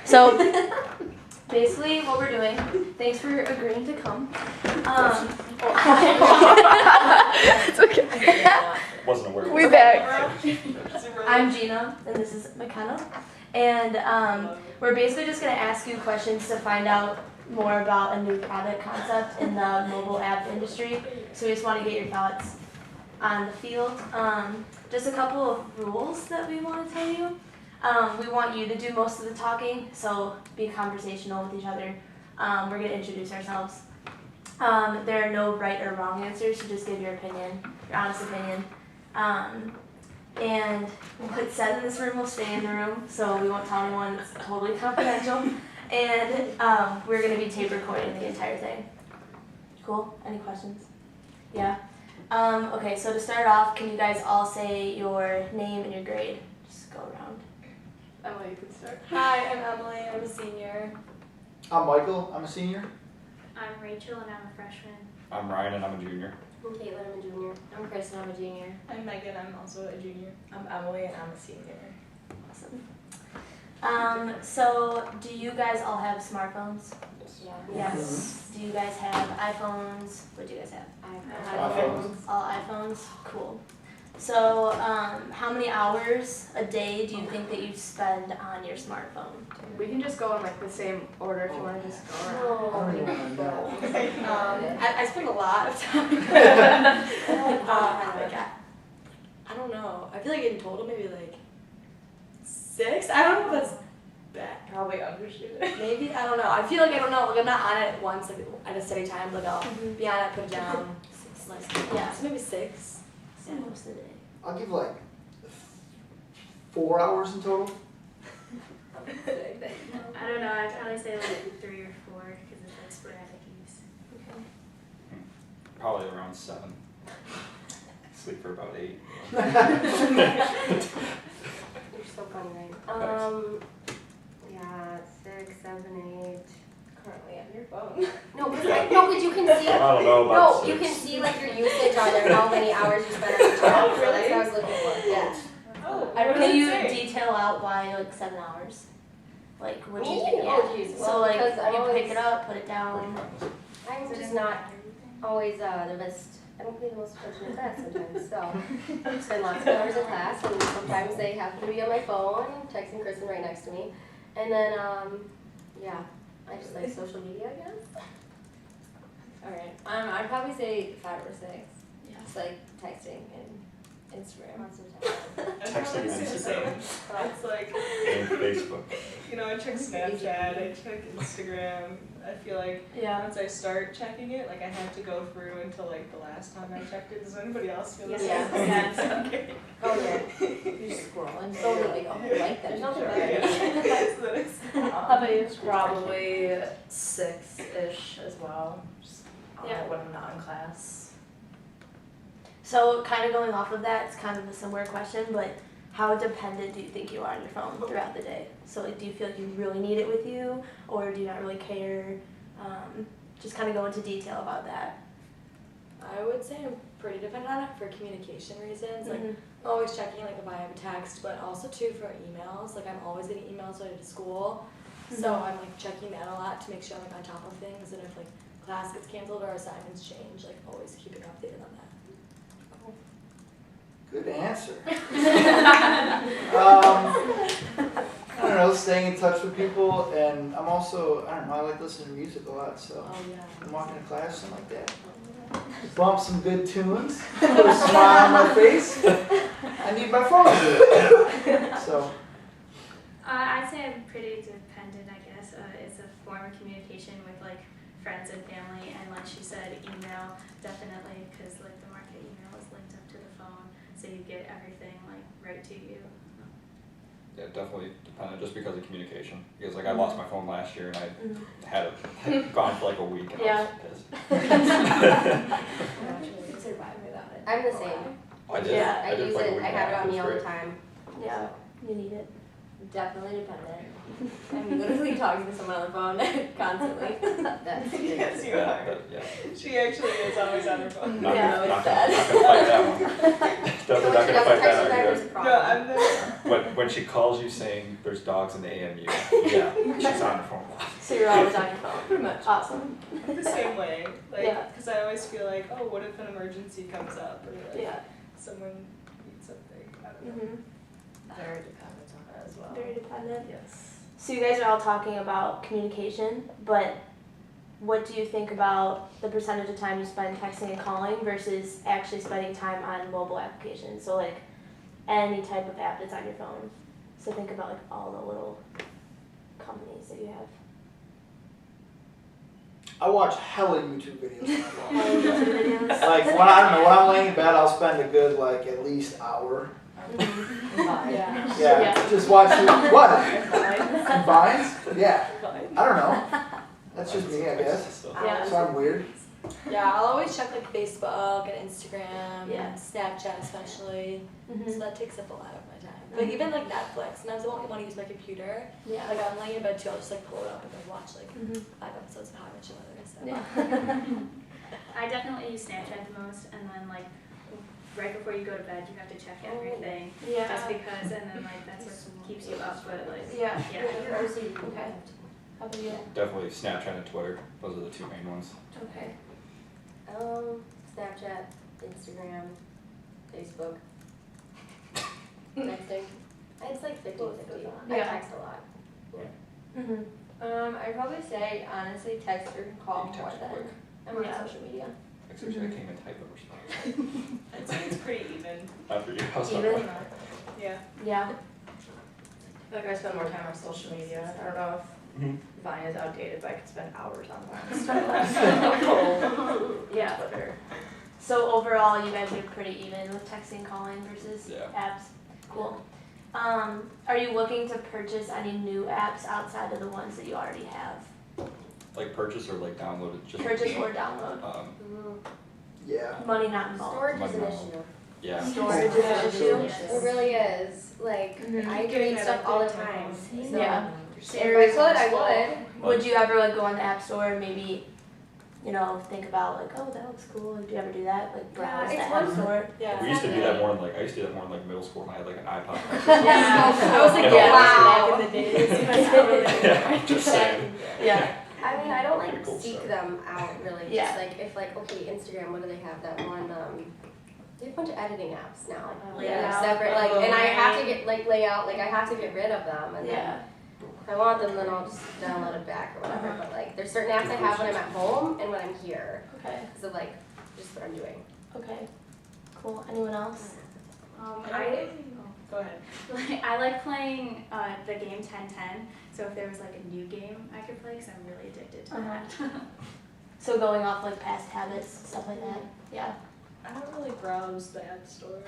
So basically what we're doing, thanks for agreeing to come. It's okay. Wasn't aware. We back. I'm Gina, and this is McKenna. And we're basically just going to ask you questions to find out more about a new product concept in the mobile app industry. So we just want to get your thoughts on the field. Just a couple of rules that we want to tell you. We want you to do most of the talking, so be conversational with each other. We're going to introduce ourselves. There are no right or wrong answers, so just give your opinion, your honest opinion. And what's said in this room will stay in the room, so we won't tell anyone. It's totally confidential. And we're going to be tape recording the entire thing. Cool? Any questions? Yeah? Okay, so to start off, can you guys all say your name and your grade? Just go around. Emily, you can start. Hi, I'm Emily. I'm a senior. I'm Michael, I'm a senior. I'm Rachel and I'm a freshman. I'm Ryan and I'm a junior. I'm Caitlin, I'm a junior. I'm Kristen, I'm a junior. I'm Megan, I'm also a junior. I'm Emily and I'm a senior. Awesome. So do you guys all have smartphones? Yeah. Yes. Do you guys have iPhones? What do you guys have? iPhones. All iPhones? Cool. So how many hours a day do you think that you spend on your smartphone? We can just go in like the same order if you want to just go around. I don't even want to know. I spend a lot of time. I don't know. I feel like in total maybe like 6. I don't know if that's bad. Probably understood it. Maybe, I don't know. I feel like I don't know. Like I'm not on it once like at a steady time. Like I'll be on it, put it down. Yeah. So maybe 6. So most of the day. I'll give like 4 hours in total. I don't know, I'd probably say like 3 or 4 because it's like sporadic use. Probably around 7. Sleep for about 8. You're so funny, right? Yeah, 6, 7, 8. Currently on your phone. No, but you can see. I don't know about No, you 6. can see like your usage on there, how many hours you spend on each app. So that's what I was looking for. Yeah. Oh, Can you detail out why like 7 hours? Like what do you think? Yeah. Oh, geez. So Well, like because I'm you always, pick it up, put it down. I'm just not always the best. I don't pay the most attention in class sometimes, so I spend lots of hours in class, and sometimes they happen to be on my phone, texting Kristen right next to me, and then yeah, I just like social media, I guess. Alright. I'd probably say 5 or 6. Yeah. Just like texting and Instagram. Lots of time. Texting and Instagram It's like, and Facebook. you know, I check Snapchat, I check Instagram. I feel like Yeah. once I start checking it, like I have to go through until like the last time I checked it. Does anybody else feel the same? Yeah. Okay. Oh yeah. You're scrolling. So really, oh, I like that. There's nothing Yeah. better. How about you? Probably 6-ish as well. Just Yeah. when I'm not in class. So kind of going off of that, it's kind of a similar question, but how dependent do you think you are on your phone throughout the day? So like, do you feel like you really need it with you, or do you not really care? Just kind of go into detail about that. I would say I'm pretty dependent on it for communication reasons. Like Mhm. I'm always checking like if I have a text, but also too for emails. Like I'm always getting emails related to school, so Mhm. I'm like checking that a lot to make sure I'm like on top of things. And if like class gets canceled or assignments change, like always keeping updated on that. Good answer. I don't know, staying in touch with people, and I'm also, I don't know, I like listening to music a lot, so Oh yeah. I'm walking to class, something like that. Bump some good tunes, put a smile on my face. I need my phone to do it. So, I'd say I'm pretty dependent, I guess. It's a form of communication with like friends and family, and like she said, email definitely, because like the market email is linked up to the phone, so you get everything like right to you. Yeah, definitely dependent just because of communication. Because like I lost my phone last year and I Mhm. had it gone for like a week and Yeah. I was pissed. You can survive without it. I'm the same. I did. Yeah, I did use for like a it. week I and a have it half. on me was all the great. time. Yeah, you need it. Definitely dependent. I'm literally talking to someone on the phone constantly. That's Yes, you Yeah, are. but, yeah. She actually is always on her phone. Not Yeah, gonna, it's not sad. gonna fight that one. Definitely not gonna fight that there's either. a No, I'm the. When she calls you saying there's dogs in the AMU, yeah, she's on her phone. So you're always on your phone. Pretty much. Awesome. I'm the same way, like, Yeah. because I always feel like, oh, what if an emergency comes up, or like Yeah. someone needs something. I don't know. Mm-hmm. Very dependent on it as well. Very dependent. Yes. So you guys are all talking about communication, but what do you think about the percentage of time you spend texting and calling versus actually spending time on mobile applications? So like any type of app that's on your phone. So think about like all the little companies that you have. I watch hella YouTube videos on my phone. All the YouTube videos. Like when I don't know when I'm laying in bed, I'll spend a good like at least hour. Yeah. Yeah, Yeah. just watching what? Vines? Yeah. I don't know. That's just me, I guess. Yeah. So I'm weird. Yeah, I'll always check like Facebook and Instagram Yeah. and Snapchat especially. So Mhm. that takes up a lot of my time. Like even like Netflix, sometimes I won't want to use my computer. Yeah. Like I'm laying in bed too, I'll just like pull it up and like watch like Mhm. 5 episodes of How I Met Your Mother and stuff. Yeah. I definitely use Snapchat the most, and then like right before you go to bed, you have to check everything. Yeah. Just because, and then like that's what keeps you up. But like, Yeah. yeah. You're OCD. Okay. How about you? Definitely Snapchat and Twitter, those are the two main ones. Okay. Snapchat, Instagram, Facebook. Texting. It's like 50-50. I Yeah. text a lot. Mhm. I'd probably say honestly text or call You more text than quick. I'm on Yeah. social media. Actually, I came in type of response. I'd say it's pretty even. After you, how's that? Even? Yeah. Yeah. I feel like I spend more time on social media. I don't know if Mhm. Vine is outdated, but I could spend hours on Vine. Yeah. Twitter. So overall, you guys are pretty even with texting, calling versus Yeah. apps. Cool. Are you looking to purchase any new apps outside of the ones that you already have? Like purchase or like download it just? Purchase or download? Yeah. Money not involved. Storage is an Money issue. Yeah. Storage is an issue. It really is. Like, Mhm. I Getting delete that stuff all the update on my time. phone. So Yeah. if I could, I would. Would you ever like go on the app store and maybe, you know, think about like, oh, that looks cool. Like, do you ever do that? Like browse it's the app one- store? Yeah. We used to do that more in like, I used to do that more in like middle school when I had like an iPod. I was like, Yeah. wow. Back in the days. Yeah, just saying. Yeah. I mean, I don't like Pretty cool seek stuff. them out really. Yeah. Just like if like okay, Instagram, what do they have? That one. They have a bunch of editing apps now. Like, Yeah. they're separate. Like, and I have to get like layout. Like I have to get rid of them. And then Yeah. if I want them, then I'll just download it back or whatever. Uh-huh. But like, there's certain apps I have when I'm at home and when I'm here Okay. because of like just what I'm doing. Okay. Cool. Anyone else? Go ahead. I like playing the game 10-10. So if there was like a new game I could play, because I'm really addicted to that. So going off like past habits, stuff like that. Yeah. I don't really browse the app store.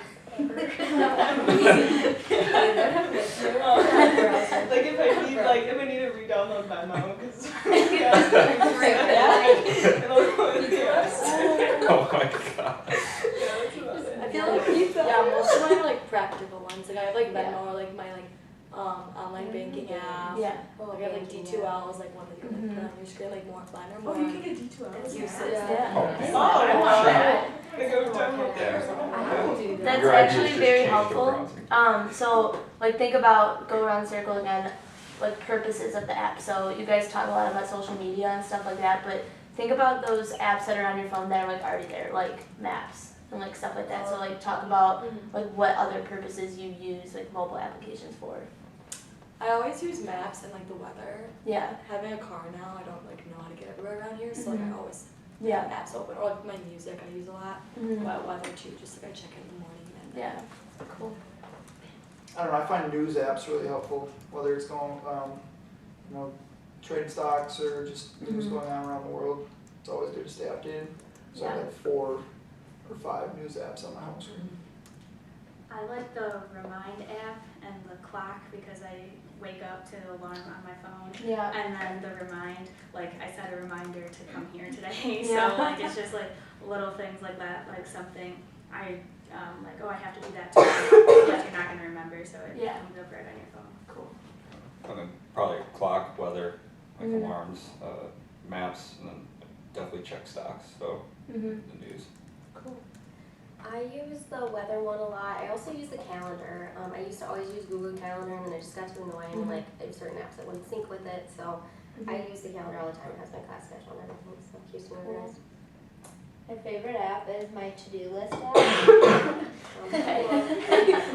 Like if I need to re-download my mom because Oh my god. I feel like most of mine are like practical ones. Like I have like Venmo or like my like online banking app. Yeah. Like I have like D2L is like one that you can like put on your screen, like more fun or more. Oh, you can get D2L. It's useless. Yeah. Oh, I want sure. that. Like I would download that. That's Your ideas actually just very changed helpful. browsing. So like think about go around the circle again, like purposes of the app. So you guys talk a lot about social media and stuff like that, but think about those apps that are on your phone that are like already there, like maps and like stuff like that. So like talk about like what other purposes you use like mobile applications for. I always use maps and like the weather. Yeah. Having a car now, I don't like know how to get everywhere around here, so like I always Yeah. have apps open. Or like my music, I use a lot. Mhm. But weather too, just like I check it in the morning and Yeah. Cool. I don't know. I find news apps really helpful, whether it's going, trading stocks or just news Mhm. going on around the world. It's always good to stay updated. So I Yeah. have 4 or 5 news apps on my home screen. I like the Remind app and the clock because I wake up to the alarm on my phone. Yeah. And then the Remind, like I set a reminder to come here today. Yeah. So like it's just like little things like that, like something I like, oh, I have to do that tomorrow. Like you're not gonna remember, so it Yeah. comes up right on your phone. Cool. And then probably clock farms, maps, and then definitely check stocks, so Mhm. the news. Cool. I use the weather one a lot. I also use the calendar. I used to always use Google Calendar, and then it just got too annoying. Mhm. Like, there were certain apps that wouldn't sync with it, so Mhm. I use the calendar all the time. It has my class schedule and everything, so it keeps me organized. My favorite app is my to-do list app.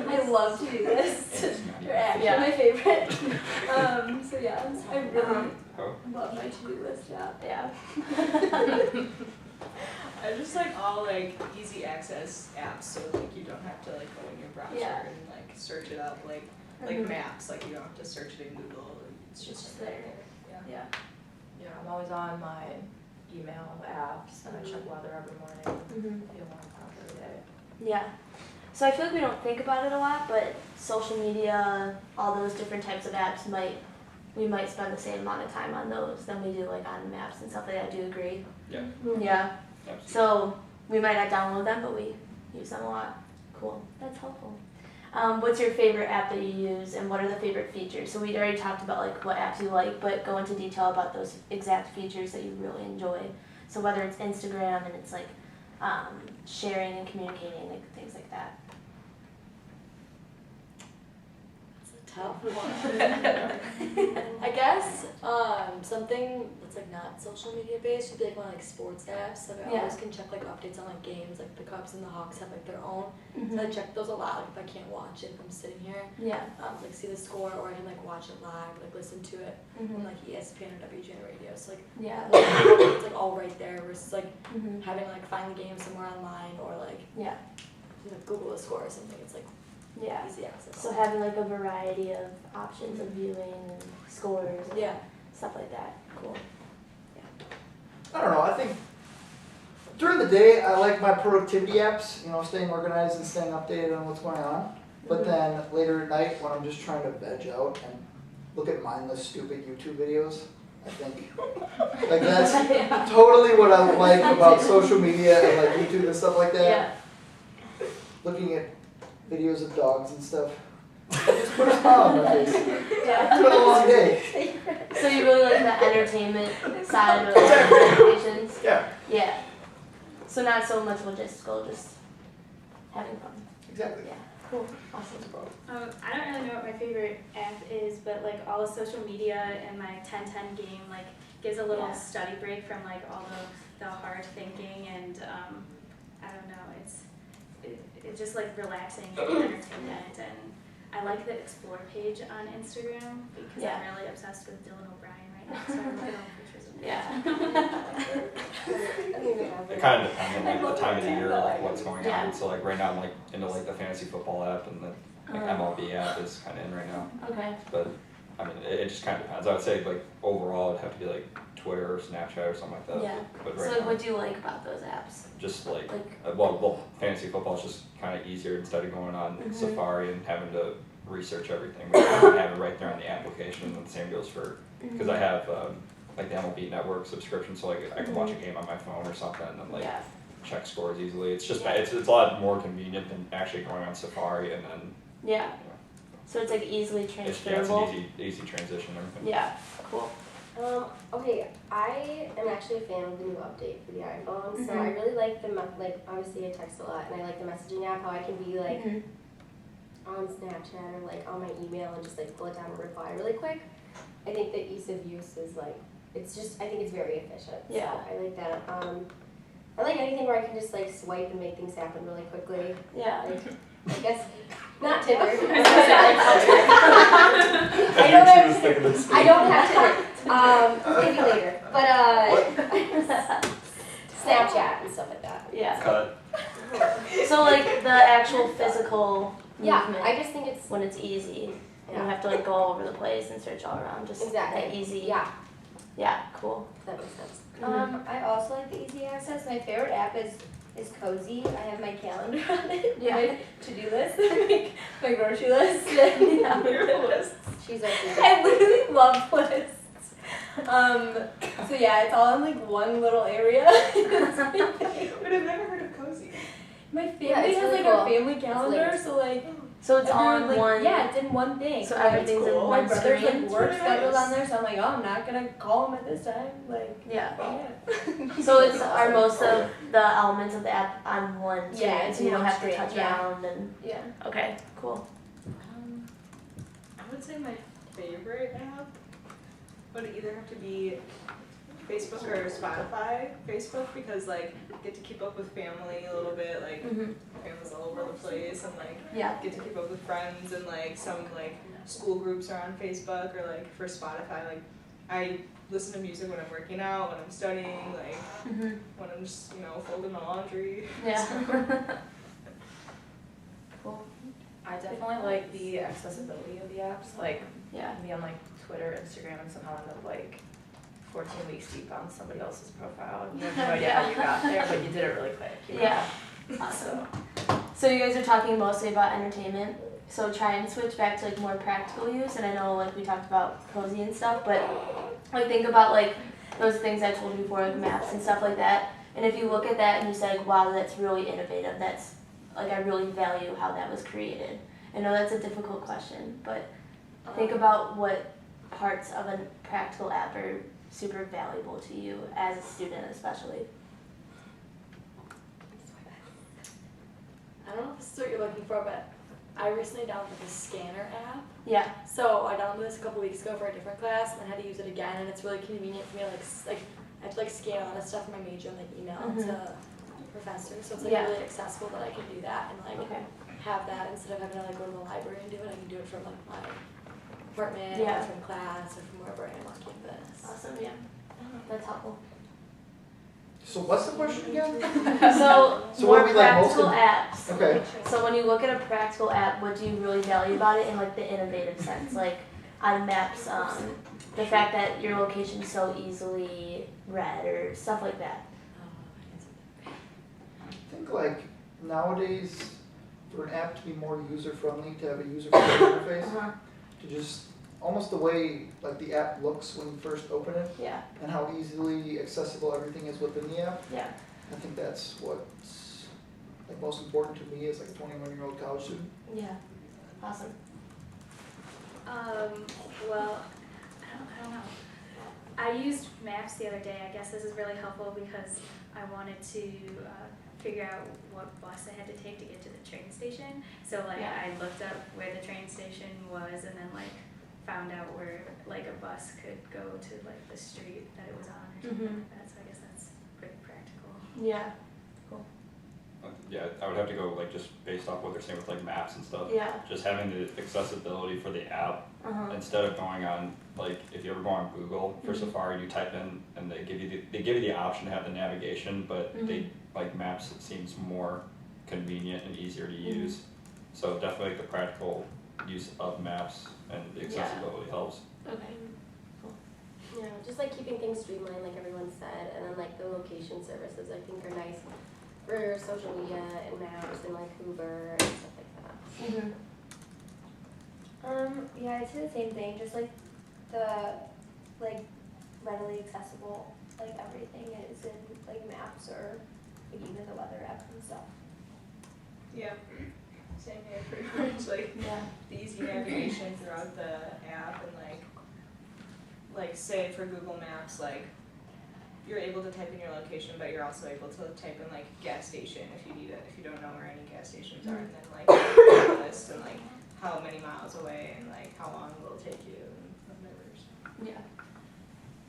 I love to do this. It's not They're actually Yeah. my favorite. So yeah, I really Oh, love my to-do list app. Yeah. I just like all like easy access apps, so like you don't have to like go in your browser Yeah. and like search it up like Mhm. maps, like you don't have to search it in Google. It's just Just like there. yeah. Yeah. Yeah, I'm always on my email apps and I check weather every morning. Mhm. I feel more confident every day. Yeah. So I feel like we don't think about it a lot, but social media, all those different types of apps we might spend the same amount of time on those than we do like on maps and stuff like that. Do you agree? yeah, Yeah. absolutely. So we might not download them, but we use them a lot. Cool. That's helpful. What's your favorite app that you use, and what are the favorite features? So we already talked about like what apps you like, but go into detail about those exact features that you really enjoy. So whether it's Instagram and it's like sharing and communicating, like things like that. It's a tough one. I guess something that's like not social media based would be like one of like sports apps. So I Yeah. always can check like updates on like games. Like the Cubs and the Hawks have like their own. Mhm. So I check those a lot. Like if I can't watch it, if I'm sitting here, Yeah. like see the score, or I can like watch it live, like listen to it on Mhm. like ESPN or WGN radio. So like Yeah. it's like all right there versus like Mhm. having to like find the game somewhere online or like Yeah. Google the score or something. It's like Yeah. easy access. So having like a variety of options of viewing and scores and Yeah. stuff like that. Cool. I don't know, I think during the day, I like my productivity apps, staying organized and staying updated on what's going on. But Mhm. then later at night, when I'm just trying to veg out and look at mindless, stupid YouTube videos, I think, like that's Yeah. totally what I like about social media and like YouTube and stuff like that. Yeah. Looking at videos of dogs and stuff. Just put a smile on my face. Yeah. It's been a long day. So you really like the entertainment side of applications? Yeah, Yeah. So not so much logistical, just having fun. exactly. Yeah. Cool. Awesome. I don't really know what my favorite app is, but like all the social media and my 10-10 game like gives a little Yeah. study break from like all the hard thinking, and I don't know, it's just like relaxing and entertainment, and I like the explore page on Instagram because Yeah. I'm really obsessed with Dylan O'Brien right now, so I'm looking at pictures of him. Yeah. I don't even have It it. kind of depends on like the time of the year, like what's going Yeah. on. So like right now I'm like into like the fantasy football app, and the like MLB app is kind of in right now. Okay. But I mean, it just kind of depends. I would say like overall it'd have to be like Twitter or Snapchat or something like that. Yeah. But So right like, now, what do you like about those apps? just like Like. well, fantasy football is just kind of easier instead of going on Mhm. Safari and having to research everything. We can have it right there on the application, and the same goes for because I have like the MLB Network subscription, so like I can watch a game on my phone or something and like Yeah. check scores easily. It's just Yeah. it's a lot more convenient than actually going on Safari and then Yeah. So it's like easily it's transferable. an easy transition and everything. Yeah. Cool. Okay, I am actually a fan of the new update for the iPhone, so I Mhm. really like like obviously I text a lot, and I like the messaging app, how I can be like Mhm. on Snapchat or like on my email and just like pull it down and reply really quick. I think the ease of use is like, I think it's very efficient. Yeah. So I like that. I like anything where I can just like swipe and make things happen really quickly. Yeah. Like, I guess, not Tinder. I don't have Tinder. Maybe later. But Snapchat and stuff like that. Yeah. Cut. So like the actual physical Yeah, movement I just think it's when it's easy. You don't yeah, have to like go all over the place and search all around. Just exactly. that easy. Yeah, Yeah. Cool. that makes sense. I also like the easy access. My favorite app is Cozy. I have my calendar on it, Yeah. my to-do list, my grocery list, and Yeah. lists. She's like, I literally love lists. So yeah, it's all in like one little area. It's my thing. But I've never heard of Cozy. My family Yeah, it's has really like cool. a family calendar, linked. so like So it's all in Everyone, one. Yeah, it's in one thing. So Like, everything's in my one brother's screen? like work Nice. scheduled on there, so I'm like, oh, I'm not gonna call him at this time. Like, Yeah. yeah. So it's are most of the elements of the app on one screen, Yeah, it's so you in don't one have to screen, touch yeah. around and. Yeah. Okay, cool. I would say my favorite app would either have to be Facebook or Spotify. Facebook because like get to keep up with family a little bit, like Mhm. family's all over the place, and like Yeah. get to keep up with friends, and like some like school groups are on Facebook, or like for Spotify, like I listen to music when I'm working out, when I'm studying, like Mhm. when I'm just folding my laundry. Yeah. I definitely like the accessibility of the apps, like Yeah. me on like Twitter, Instagram, and somehow end up like 14 weeks deep on somebody else's profile. And you have no idea how you got there, but you did it really quick. You know? Yeah. Awesome. So you guys are talking mostly about entertainment. So try and switch back to like more practical use. And I know like we talked about cozy and stuff, but like think about like those things I told you before, like maps and stuff like that. And if you look at that and you say, like, wow, that's really innovative. That's like I really value how that was created. I know that's a difficult question, but think about what parts of a practical app are super valuable to you as a student, especially. I don't know if this is what you're looking for, but I recently downloaded the Scanner app. Yeah. So I downloaded this a couple weeks ago for a different class, and I had to use it again, and it's really convenient for me. Like I have to like scan a lot of stuff in my major and like email it to professors. So it's like Yeah. really accessible that I can do that and like Okay. have that instead of having to like go to the library and do it. I can do it from like my apartment, Yeah. or from class, or from wherever I am on campus. Awesome. Yeah. That's helpful. So what's the question again? So, So more what do we like most practical of- apps. Okay. So when you look at a practical app, what do you really value about it in like the innovative sense? Like on maps, the fact that your location is so easily read or stuff like that. I think like nowadays, for an app to be more user friendly, to have a user friendly interface, Uh-huh. to just almost the way like the app looks when you first open it, Yeah. and how easily accessible everything is within the app. Yeah. I think that's what's like most important to me as like a 21-year-old college student. Yeah. Awesome. Well, I don't know. I used maps the other day. I guess this is really helpful because I wanted to figure out what bus I had to take to get to the train station. So like Yeah. I looked up where the train station was and then like found out where like a bus could go to like the street that it was on or something Mhm. like that. So I guess that's pretty practical. Yeah. Yeah, I would have to go like just based off what they're saying with like maps and stuff. Yeah. Just having the accessibility for the app Uh-huh. instead of going on like if you ever go on Google for Mhm. Safari, you type in and they give you the option to have the navigation, but they like maps it seems more convenient and easier to use. So definitely like the practical use of maps and the accessibility helps. Okay. Yeah, just like keeping things streamlined, like everyone said, and then like the location services I think are nice for social media and maps and like Uber and stuff like that. Mhm. Yeah, I'd say the same thing, just like the like readily accessible, like everything is in like maps or like even the weather apps and stuff. Yeah. Same here, pretty much. Like Yeah. the easy navigation throughout the app, and like say for Google Maps, like you're able to type in your location, but you're also able to type in like gas station if you need it, if you don't know where any gas stations are, and then like the list and like how many miles away and like how long will it take you and whatever. Yeah.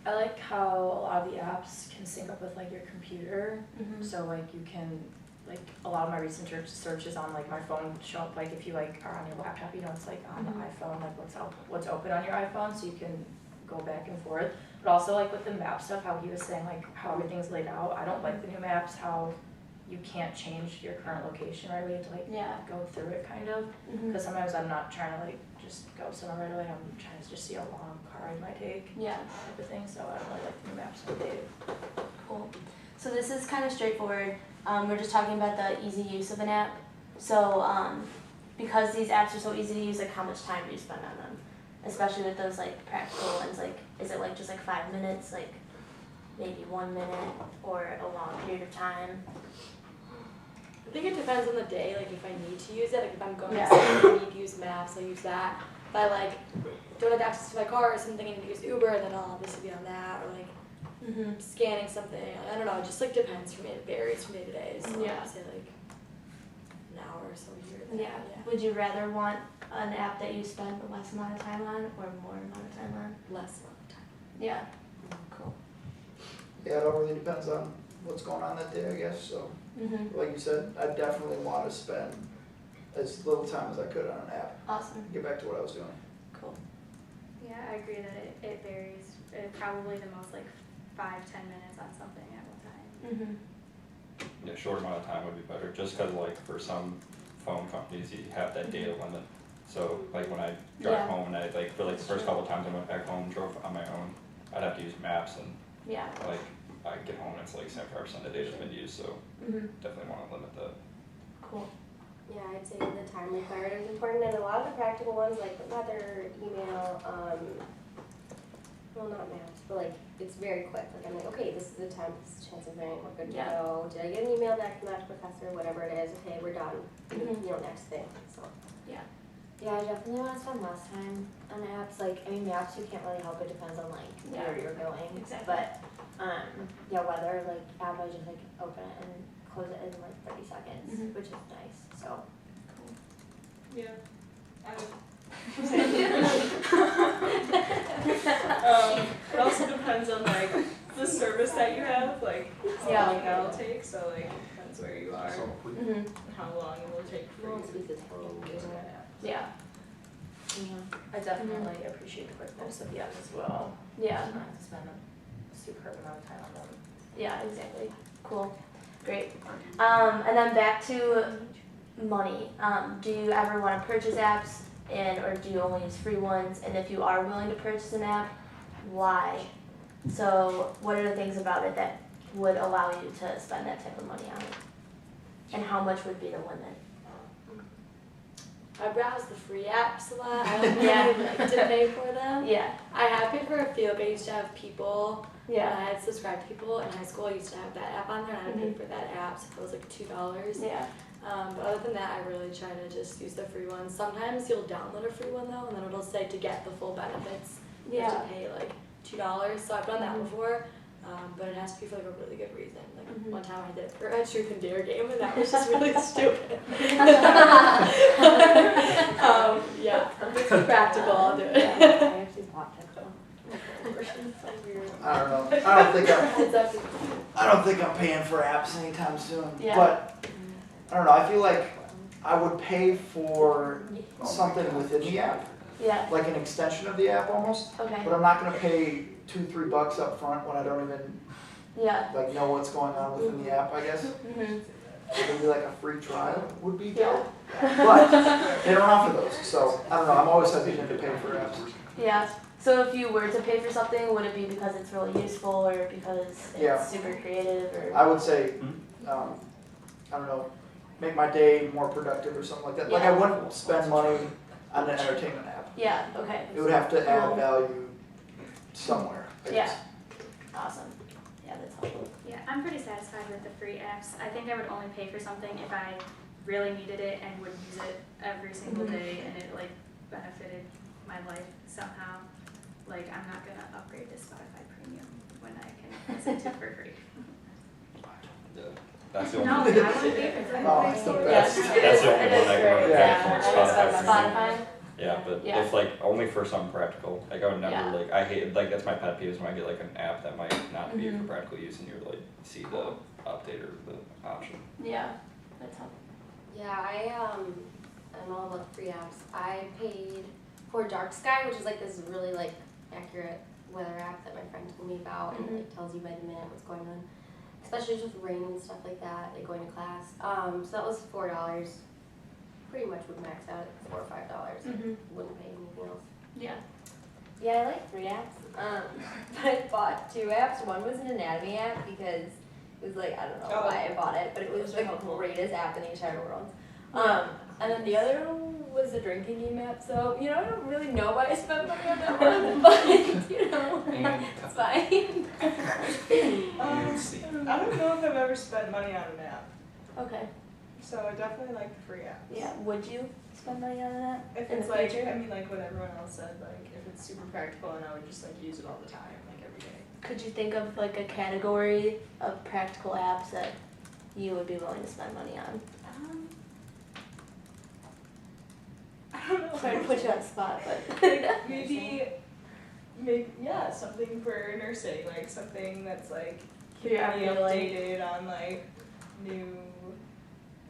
I like how a lot of the apps can sync up with like your computer. Mhm. So like you can, like a lot of my recent searches on like my phone show up like if you like are on your laptop, you know, it's like on the iPhone, like what's open on your iPhone, so you can go back and forth. But also like with the map stuff, how he was saying like how everything's laid out. I don't like the new maps, how you can't change your current location right away. You have to like Yeah. go through it kind of. Mhm. Because sometimes I'm not trying to like just go somewhere right away. I'm trying to just see how long a car ride might take. Yeah. Type of thing. So I don't really like the new maps updated. Cool. So this is kind of straightforward. We're just talking about the easy use of an app. So because these apps are so easy to use, like how much time do you spend on them? Especially with those like practical ones, like is it like just like 5 minutes, like maybe 1 minute, or a long period of time? I think it depends on the day, like if I need to use it, like if I'm going Yeah. somewhere and I need to use maps, I'll use that. If I like don't have access to my car or something and need to use Uber, then I'll obviously be on that, or like Mhm. scanning something. I don't know, it just like depends for me, it varies from day to day, so Yeah. I'd say like an hour or so here or there. Yeah. Would you rather want an app that you spend a less amount of time on or more amount of time on? Less amount of time. Yeah. Cool. Yeah, it all really depends on what's going on that day, I guess, so. Mhm. Like you said, I definitely want to spend as little time as I could on an app, Awesome. get back to what I was doing. Cool. Yeah, I agree that it varies. Probably the most like 5-10 minutes on something at one time. Mhm. Yeah, short amount of time would be better, just cause like for some phone companies, you have that data limit. So like when I drive Yeah. home and I like, for like the first couple of times I went back home, drove on my own, I'd have to use maps and Yeah. like I get home and it's like 75% of the data's been used, so Mhm. definitely wanna limit that. Cool. Yeah, I'd say the time required is important, and a lot of the practical ones like the weather, email, well, not maps, but like it's very quick. Like I'm like, okay, this is the time, this is the chance of event, we're good to Yeah. go. Did I get an email back from that professor, whatever it is? Okay, we're done. Mhm. You know, next thing. So. Yeah. Yeah, I definitely want to spend less time on apps. Like, I mean, maps you can't really help. It depends on like Yeah. where you're going. Exactly. But yeah, weather like app, I just like open it and close it in like 30 seconds, Mhm. which is nice. So. Yeah. It also depends on like the service that you have, like how Yeah. long that'll take. So like it depends where you are Mhm. and how long it will take for Won't you speak to the tone. get to that app. Yeah. I definitely appreciate the quickness of the app as well. Yeah. Not to spend a superb amount of time on them. Yeah, exactly. Cool. Great. And then back to money. Do you ever want to purchase apps or do you only use free ones? And if you are willing to purchase an app, why? So what are the things about it that would allow you to spend that type of money on it? And how much would be the limit? I browse the free apps a lot, I don't Yeah. really like to pay for them. Yeah. I have paid for a few, like I used to have People. Yeah. I had subscribed to People in high school. I used to have that app on there, and I Mhm. paid for that app, so it was like $2. Yeah. But other than that, I really try to just use the free ones. Sometimes you'll download a free one though, and then it'll say to get the full benefits, you have Yeah. to pay like $2. So I've done that Mhm. before, but it has to be for like a really good reason. Like Mhm. one time I did it for a truth and dare game, and that was just really stupid. Yeah, if it's practical, I'll do I it. actually bought that one. I don't know, I It's up to I don't think I'm paying for apps anytime soon, Yeah. but, I don't know, I feel like I would pay for something within the app, Yeah. like an extension of the app almost, Okay. but I'm not gonna pay $2-3 up front when I don't even, Yeah. like, know what's going on within the app, I guess. Mhm. Maybe like a free trial would be Yeah. dope, but they don't offer those, so, I don't know, I'm always hesitant to pay for apps. Yeah. So if you were to pay for something, would it be because it's really useful or because it's Yeah. super creative or? I would say, I don't know, make my day more productive or something like that. Like I Yeah. wouldn't spend money on an entertainment app. Yeah. Okay. It would have to add Cool. value somewhere, I Yeah. guess. Awesome. Yeah, that's helpful. Yeah, I'm pretty satisfied with the free apps. I think I would only pay for something if I really needed it and would use it every single Mhm. day and it like benefited my life somehow. Like I'm not gonna upgrade to Spotify Premium when I can listen to it for free. Yeah, that's the No, I only, want to pay for it. Oh, it's the Yeah. best. That's the only It one is I can great. recommend Yeah. for Spotify. Spotify. Yeah, but Yeah. if like only for some practical, like I would never Yeah. like, I hate, like that's my pet peeve is when I get like an app that might not be Mhm. for practical use and you're like, see the update or the option. Yeah. That's helpful. Yeah, I'm all about free apps. I paid for Dark Sky, which is like this really like accurate weather app that my friend told me about, and it like tells you by the minute what's going on, especially just with rain and stuff like that, like going to class. So that was $4. Pretty much would max out at $4 or $5. Mhm. Wouldn't pay anything else. Yeah. Yeah, I like free apps. But I bought 2 apps. One was an anatomy app because it was like, I don't know Oh. why I bought it, but it was Those are the helpful. greatest app in the entire world. And then the other one was a drinking game app. So, you know, I don't really know why I spent money on that one, but, you know, it's fine. I don't know if I've ever spent money on an app. Okay. So I definitely like the free apps. Yeah, would you spend money on that? If In it's the like, future? I mean, like what everyone else said, like if it's super practical and I would just like use it all the time, like every day. Could you think of like a category of practical apps that you would be willing to spend money on? I don't know. Sorry to put you on the spot, but Like maybe yeah, something for nursing, like something that's like For your keeping me everyday life. updated on like new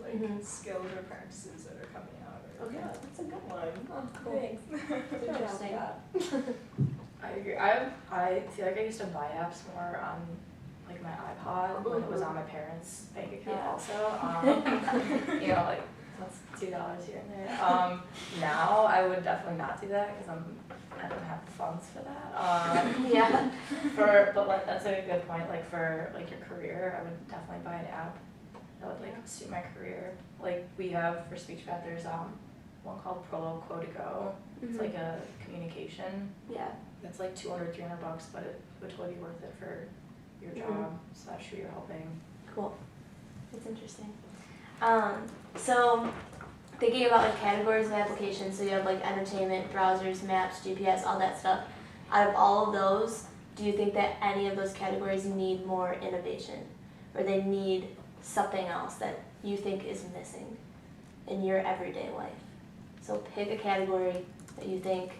like Mhm. skills or practices that are coming out. Or, Okay. Yeah, that's a good one. Oh, cool. Thanks. Interesting. I agree. I feel like I used to buy apps more on like my iPod when it was on my parents' bank account Yeah. also. You know, like that's $2 here and there. Now I would definitely not do that because I don't have the funds for that. Yeah. But like, that's a good point. Like for like your career, I would definitely buy an app that would like suit my career. Like we have for SpeechPath, there's one called Prolo Quo2Go. It's like a communication. Yeah. It's like $200, $300, but it would totally be worth it for your Mhm. job. So that's who you're helping. Cool. That's interesting. So thinking about like categories of applications, so you have like entertainment, browsers, maps, GPS, all that stuff. Out of all of those, do you think that any of those categories need more innovation? Or they need something else that you think is missing in your everyday life? So pick a category that you think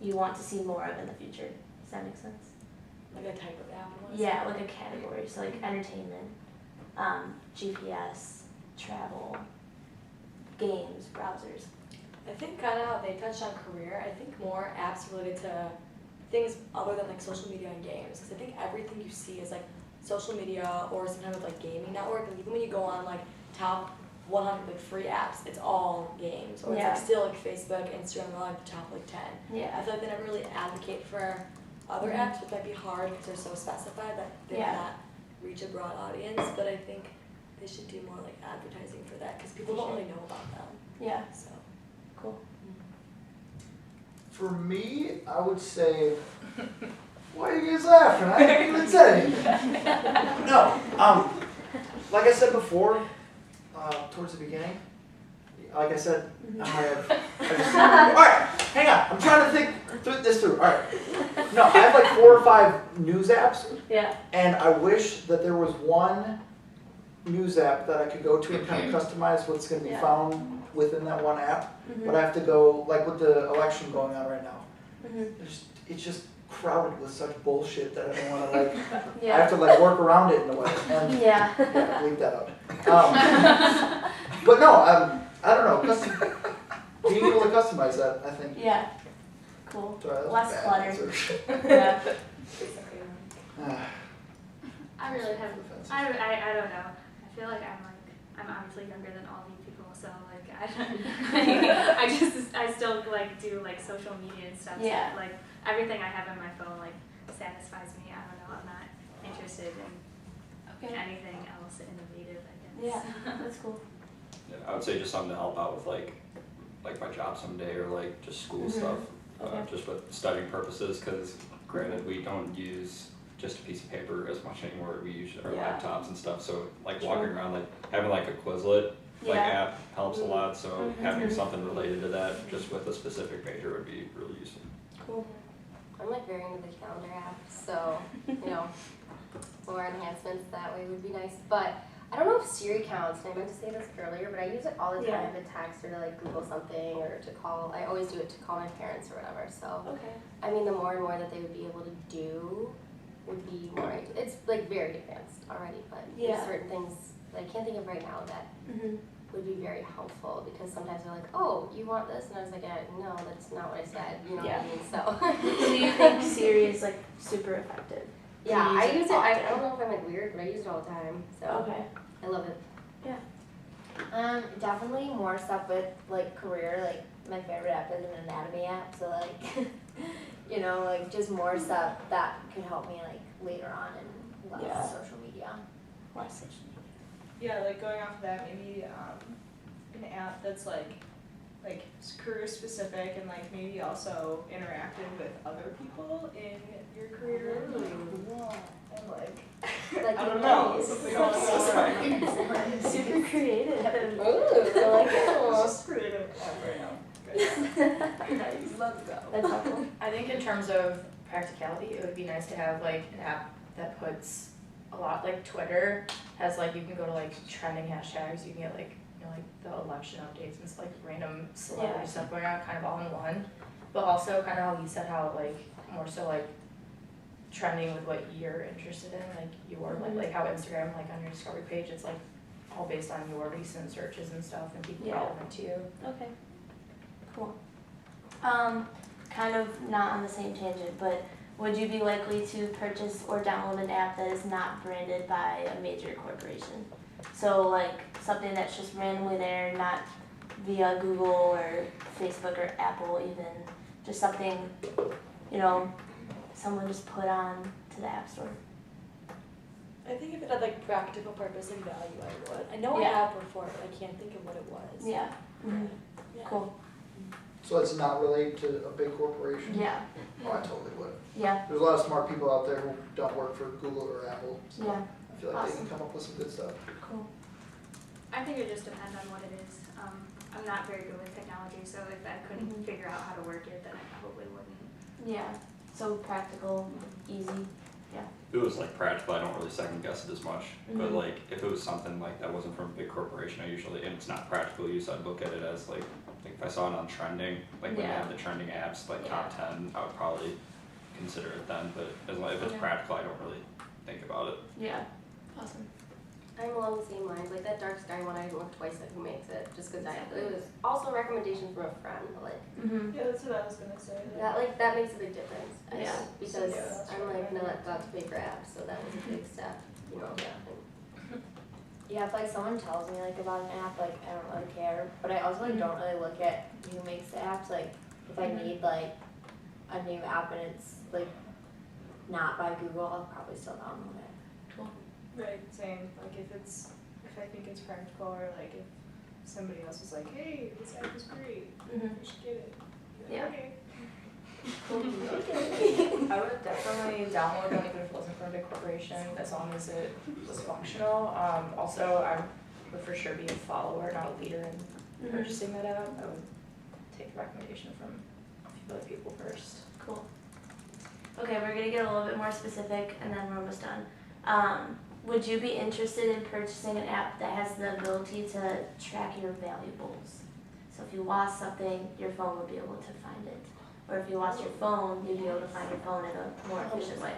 you want to see more of in the future. Does that make sense? Like a type of app. Yeah, like a category. So like entertainment, GPS, travel, games, browsers. I think kind of how they touched on career, I think more apps related to things other than like social media and games. Because I think everything you see is like social media or sometimes with like gaming network. And even when you go on like top 100 like free apps, it's all games. Or it's Yeah. like still like Facebook, Instagram, are like the top like 10. I Yeah. feel like they never really advocate for other Mhm. apps, which might be hard because they're so specified that they Yeah. cannot reach a broad audience. But I think they should do more like advertising for that because people For don't sure. really know about them. Yeah. So. Cool. For me, I would say, why are you guys laughing? I didn't even say anything. No, like I said before, towards the beginning, like I said, alright, hang on, I'm trying to think this through, alright. No, I have like 4 or 5 news apps, Yeah. and I wish that there was one news app that I could go to and kind of customize what's gonna be Yeah. found within that one app. Mhm. But I have to go, like with the election going on right now, Mhm. it's just crowded with such bullshit that I don't wanna like, I Yeah. have to like work around it in a way. And, Yeah. yeah, leave that out. But no, I don't know, being able to customize that, I think. Yeah. Cool. Sorry, that was a Less bad clutter. answer. Yeah. I really have. Offensive. I don't know. I feel like I'm obviously younger than all of you people, so like I still like do like social media and stuff. Yeah. So, like everything I have on my phone like satisfies me. I don't know. I'm not interested in Okay. anything else innovative, I guess. Yeah. That's cool. Yeah, I would say just something to help out with like my job someday or like just school Mhm. stuff, Okay. just with studying purposes. Because granted, we don't use just a piece of paper as much anymore. We use our Yeah. laptops and stuff. So like True. walking around, like having like a Quizlet like Yeah. app helps a lot. So Mhm. having something related to that, just with a specific major, would be really useful. Cool. I'm like very into the calendar app, so, you know, more enhancements that way would be nice. But I don't know if Siri counts, and I meant to say this earlier, but I use it all the Yeah. time to text or to like Google something or to call. I always do it to call my parents or whatever. So, Okay. I mean, the more and more that they would be able to do would be more, it's like very advanced already, but Yeah. there's certain things that I can't think of right now that Mhm. would be very helpful because sometimes they're like, oh, you want this? And I was like, no, that's not what I said, you know Yeah. what I mean? So, So you think Siri is like super effective? Do you yeah, I use it, I often? don't know if I'm like weird, but I use it all the time, so Okay. I love it. Definitely more stuff with like career. Like my favorite app is an anatomy app, so like, you know, like just more stuff that could help me like later on and less Yeah. social media. Less social media. Yeah, like going off of that, maybe an app that's like career specific and like maybe also interactive with other people in your career. And like Like I don't know, nice. something along those lines. Super creative. Let's go. That's helpful. I think in terms of practicality, it would be nice to have like an app that puts a lot, like Twitter has like, you can go to like trending hashtags, you can get like, you know, like the election updates and stuff, like random celebrity Yeah. stuff going on, kind of all in one. But also kind of how you said how like, more so like trending with what you're interested in, like your, like how Instagram, like on your discovery page, it's like all based on your recent searches and stuff and people Yeah. relevant to you. Okay. Cool. Kind of not on the same tangent, but would you be likely to purchase or download an app that is not branded by a major corporation? So like something that's just randomly there, not via Google or Facebook or Apple even, just something, you know, someone just put on to the App Store. I think if it had like practical purpose and value, I would. I know I Yeah. have before, but I can't think of what it was. Yeah. Mhm. Yeah. Cool. So it's not related to a big corporation? Yeah. Oh, I totally would. Yeah. There's a lot of smart people out there who don't work for Google or Apple, so Yeah. I feel like they can come up with some good stuff. Cool. I think it just depends on what it is. I'm not very good with technology, so if I couldn't Mhm. figure out how to work it, then I probably wouldn't. Yeah. So practical, easy. If it was like practical, I don't really second guess it as much, but Mhm. like if it was something like that wasn't from a big corporation, I usually, and it's not practical use, I'd look at it as like if I saw it on trending, like when they Yeah. have the trending apps, like top 10, I would probably consider it then, but as long if it's Yeah. practical, I don't really think about it. Yeah. Awesome. I'm along the same lines, like that dark sky one, I looked twice at who makes it, just cause it was also a recommendation from a friend, but like, Mhm. Yeah, that's what I was gonna say. that makes a big difference. Yeah. Because Yeah, that's I'm right. like not about to pay for apps, so that was a big step, you know, Yeah, if like someone tells me like about an app, like I don't really care. But I also like don't really look at who makes the apps. Like if I need like a new app and it's like not by Google, I'll probably still download it. Right, same. Like if I think it's practical, or like if somebody else is like, hey, this app is great, Mhm. you should get it. You're Yeah. like, okay. I would definitely download them even if it wasn't from a big corporation, as long as it was functional. Also, I would for sure be a follower, not a leader in Mhm. purchasing that app. I would take the recommendation from a few other people first. Cool. Okay, we're gonna get a little bit more specific and then we're almost done. Would you be interested in purchasing an app that has the ability to track your valuables? So if you lost something, your phone would be able to find it. Or if you lost your phone, you'd be able to find your phone in a more efficient way.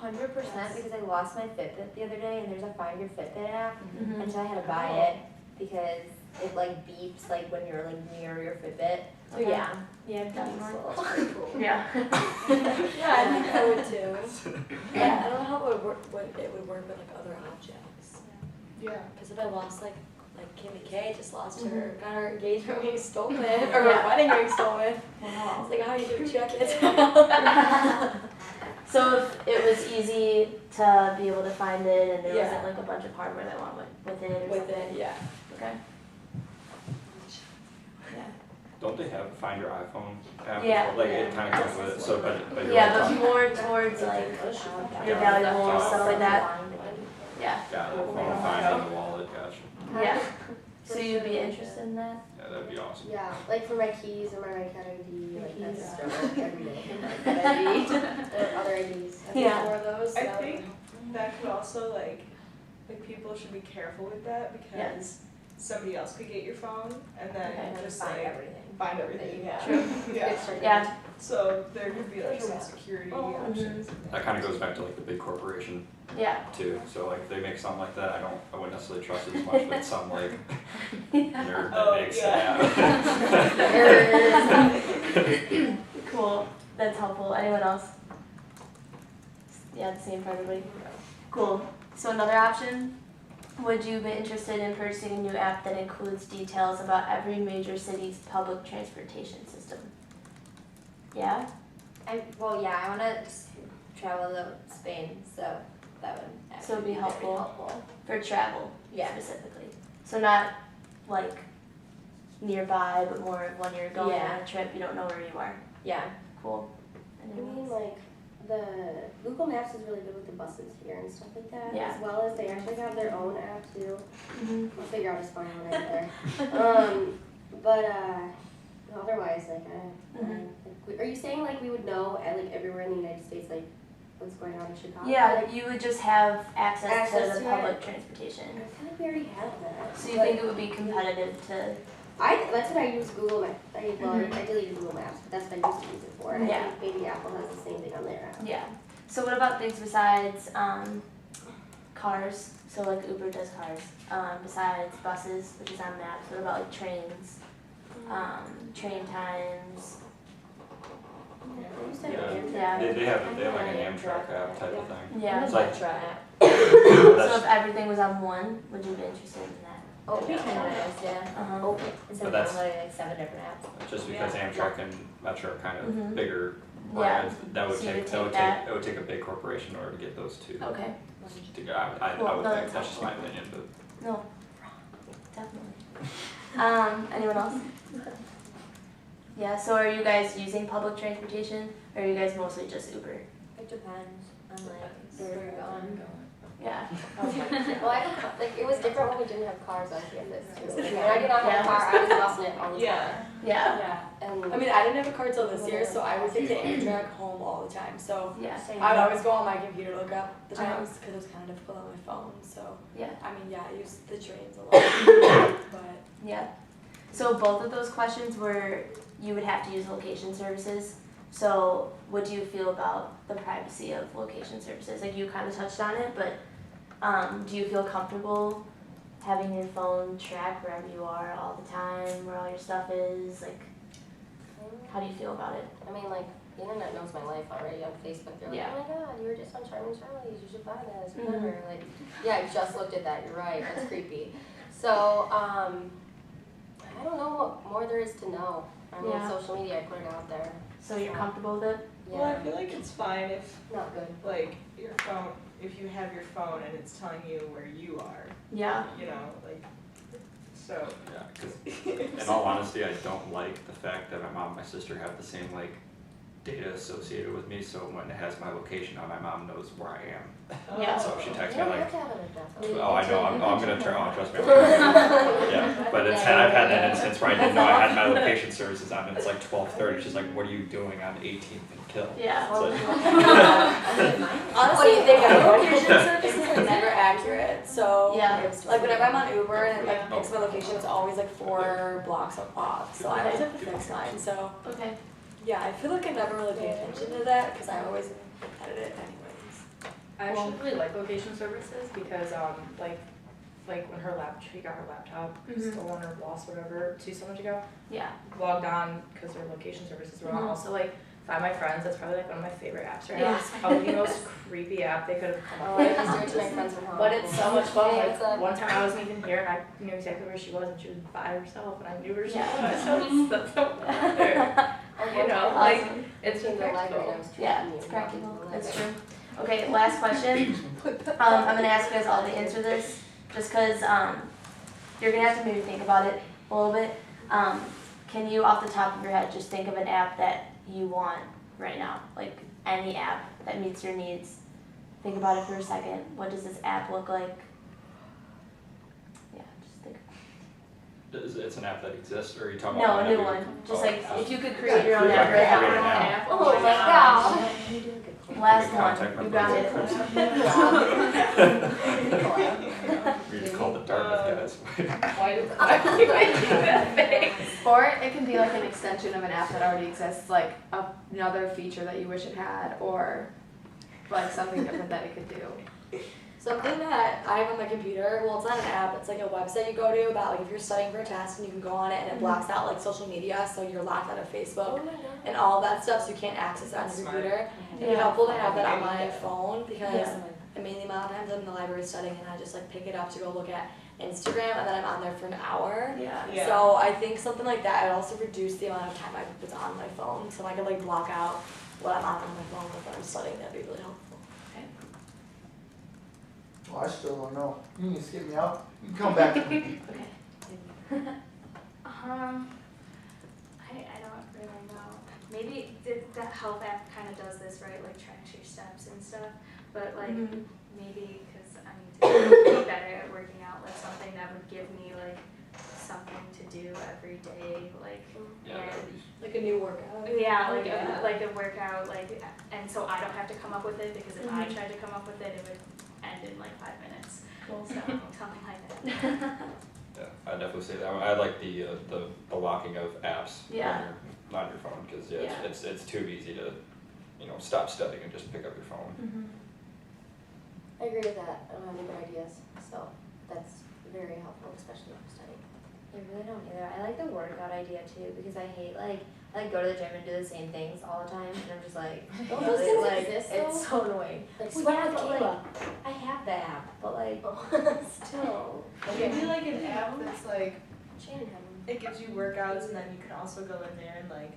100% because I lost my Fitbit the other day and there's a Find Your Fitbit app Mhm. and so I had to buy it because it like beeps like when you're like near your Fitbit. So Okay. yeah, Yeah, Definitely. useful. Yeah. Yeah, I think I would too. Yeah. I don't know how it would work, what it would work with like other objects. Yeah. Because if I lost like Kimmy K just lost her, got her engagement ring stolen, or Yeah. her wedding ring stolen. I was like, how do you check it? So if it was easy to be able to find it and there Yeah. wasn't like a bunch of hardware that went with it or With something. it, yeah. Okay. Yeah. Don't they have Find Your iPhone app? Yeah. Like it kind of comes with it, so but you're Yeah, like but more towards like your valuables, stuff like that. Yeah. yeah, the phone finding the wallet, gotcha. Yeah. So you'd be interested in that? Yeah, that'd be awesome. yeah, like for my keys or my red card ID, like Keys. that's struggle every day. Red card ID, or other IDs. I think Yeah. more of those. I that would- think that could also like people should be careful with that because somebody else could get your phone and then Okay. just Find like everything. find everything you have. True. Yeah. Yeah. So there could be like some security Oh, options. That kind of goes back to like the big corporation Yeah. too. So like if they make something like that, I wouldn't necessarily trust it as much, but some like nerd that Oh, makes yeah. that. Cool. That's helpful. Anyone else? Yeah, the same for everybody. Cool. So another option, would you be interested in purchasing a new app that includes details about every major city's public transportation system? Yeah? I wanna just travel to Spain, so that would So it'd be actually helpful. very helpful. For travel Yeah. specifically. So not like nearby, but more of when you're going Yeah. on a trip, you don't know where you are. Yeah. Cool. I Anyone mean, else? like, the Google Maps is really good with the buses here and stuff like that. Yeah. As well as they actually have their own app too. Mhm. I'll figure out a spot when I get there. But Otherwise, like, are you saying like we would know at like everywhere in the United States, like what's going on in Chicago? Yeah, Like, you would just have access Access to the to public it. transportation. I feel like we already have that. So you think it would be competitive to? That's what I use Google Maps. I deleted Google Maps, but that's what I used to use it for. And Yeah. I think maybe Apple has the same thing on their app. Yeah. So what about things besides cars? So like Uber does cars. Besides buses, which is on maps. What about like trains? Train times. They used to have Yeah. Amtrak. They have like an Amtrak app type of thing. Yeah. It's like, So that's, if everything was on one, would you be interested in that? Oh, That'd be kind of nice, yeah. Uh-huh. Instead But of that's- downloading like 7 different apps. just because Amtrak and Metro are kind of Mhm. bigger Yeah. brands, that would So you take, would that would take that. take, it would take a big corporation in order to get those two. Okay. To go, I Well, would no, think, that's that's just my helpful. opinion, but. No. Definitely. Anyone else? Yeah, so are you guys using public transportation, or are you guys mostly just Uber? It depends on like where you're going. Yeah. Well, I have like it was different when we didn't have cars on campus too. Like, when I did not have a car, I was busing it all the time. Yeah. Yeah. Yeah. And I mean, I didn't have a car till this year, so I would take the Amtrak home all the time. So Yeah. I would always go on my computer to look up the Uh-huh. times because it was kind of difficult on my phone. So Yeah. I mean, yeah, I use the trains a lot, but Yeah. So both of those questions were you would have to use location services. So what do you feel about the privacy of location services? Like you kind of touched on it, but do you feel comfortable having your phone track wherever you are all the time, where all your stuff is? Like, how do you feel about it? I mean, like, the internet knows my life already on Facebook. They're like, Yeah. oh my god, you were just on Charming Charlie's, you should buy this, Mhm. whatever. Like, yeah, I just looked at that, you're right, that's creepy. So, I don't know what more there is to know. I mean, Yeah. social media, I put it out there. So you're comfortable with it? Well, I Yeah, feel like it's fine if not good. like your phone, if you have your phone and it's telling you where you are, Yeah. you know, like, so. Yeah, because in all honesty, I don't like the fact that my mom and my sister have the same like data associated with me, so when it has my location on, my mom knows where I am. Yeah. So if she texts You me don't like, have to have it definitely. oh, I know, I'm gonna turn on, trust me. I'm gonna- Yeah, but I've had that instance where I didn't know I had my location services on, and it's like 12:30, she's like, what are you doing on 18th and Kill? Yeah. It's like, honestly, What do you think of location services are never accurate. So Yeah. like whenever I'm on Uber and it like picks my location, it's always like 4 blocks off. So I always have to fix mine. So Okay. yeah, I feel like I never really pay attention to that because I always edit it anyways. I actually really like location services because like when she got her laptop Mhm. stolen or lost whatever 2 summers ago, Yeah. logged on because their location services were on. Mhm. Also like Find My Friends, that's probably like one of my favorite apps right Yeah. now. It's probably the most creepy app they could have come Oh, up I with. just do it to my friends from home. But it's so much fun. Hey, Like what's up? one time I wasn't even here and I knew exactly where she was and she was by herself and I knew where she Yeah. was. So that's so weird. You know, like it's just in the library, I practical. was Yeah, tracking you. it's practical. in the That's library. true. Okay, last question. I'm gonna ask you guys all to answer this, just because you're gonna have to maybe think about it a little bit. Can you, off the top of your head, just think of an app that you want right now, like any app that meets your needs? Think about it for a second. What does this app look like? Yeah, just think. it's an app that exists, or are you talking No, about? a new maybe- one. Just oh, like if you could create your own Yeah, app right create now. an app. Oh my god. Last Contact one. You numbers. got it. We just call it Dartmouth, guys. Why do you make that face? Or it can be like an extension of an app that already exists, like another feature that you wish it had, or like something different that it could do. Something that I have on my computer, well, it's not an app, it's like a website you go to that, like, if you're studying for a test and you can go on it and it blocks out, like, social media, so you're locked out of Facebook and all that stuff, so you can't access it on your computer. It'd be helpful to have that on my phone because I mean, the amount of times I'm in the library studying and I just, like, pick it up to go look at Instagram and then I'm on there for an hour. Yeah. Yeah. So I think something like that would also reduce the amount of time I was on my phone, so I could, like, block out what I'm on my phone when I'm studying, that'd be really helpful. Well, I still don't know. You can skip me out. You can come back to me. Okay. I don't really know. Maybe the health app kind of does this, right? Like tracks your steps and stuff. But like maybe because I need to be better at working out, like something that would give me like something to do every day, like Yeah, that would be, Like a new workout. yeah, like Yeah. like a workout, like, and so I don't have to come up with it, because if I tried to come up with it, it would end in like 5 minutes. Cool. So something like that. yeah, I'd definitely say that one. I like the locking of apps Yeah. on your phone, cause yeah, Yeah. it's too easy to, you know, stop studying and just pick up your phone. I agree with that. I don't have any good ideas, so that's very helpful, especially for studying. I really don't either. I like the workout idea too because I hate like I go to the gym and do the same things all the time and I'm just like Don't those things like exist, it's so annoying. Like Well, sweat yeah, with but, like, Kayla. I have the app, but like still. Maybe like an app that's like, Shannon had one. it gives you workouts and then you can also go in there and like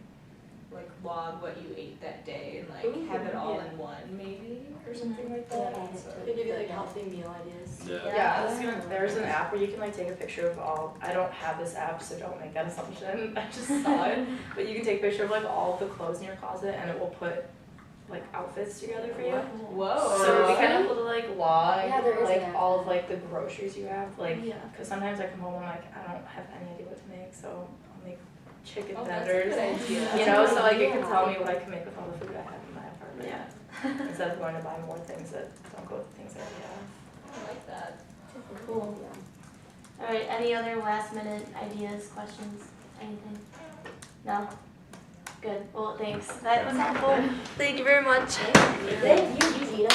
log what you ate that day and like Ooh, have it all yeah. in one maybe or something like that. Yeah. So- They give you like healthy meal ideas. Yeah, I was gonna, there's an app where you can like take a picture of all, I don't have this app, so don't make that assumption, I just saw it. But you can take a picture of like all of the clothes in your closet and it will put like outfits together for you. Whoa. So it'd be kind of cool to like log Yeah, there is an like app all for of like the groceries you have, like, Yeah. cause sometimes I come home and like, I don't have any idea what to make, so I'll make chicken Oh, that's a tenders. good idea. You know, so like it can Yeah. tell me what I can make with all the food I have in my apartment. Yeah. Instead of going to buy more things that don't go with the things I already have. I like that. Cool. All right. Any other last minute ideas, questions, anything? No. Good. Well, thanks. That was helpful. Thank you very much. Thank you, Gina.